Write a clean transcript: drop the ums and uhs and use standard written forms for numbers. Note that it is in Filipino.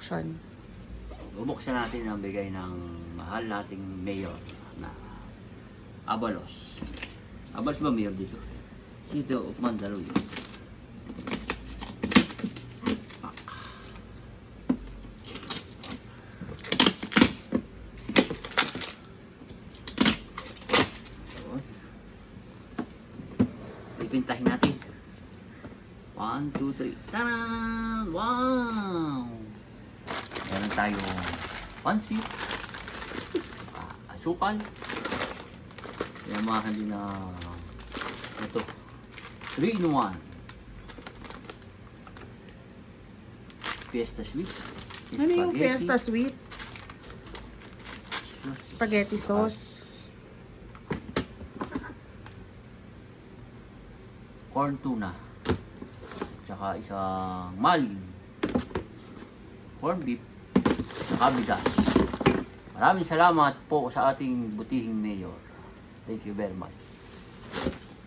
bubuksan? Bubuksan natin ang bigay ng mahal nating mayor na Abalos. Abalos ba mayor dito? Sito of Mandaluyong. Pipintahin natin. 1, 2, 3. Taran! Wow! Meron tayong pansit, asukal, yamahan din na ito, 3 in 1. Fiesta sweet. Ano yung Spaghetti. Fiesta sweet? Spaghetti sauce. Corn tuna. Tsaka isang maling. Corn beef. Tsaka bigas. Maraming salamat po sa ating butihing mayor. Thank you very much.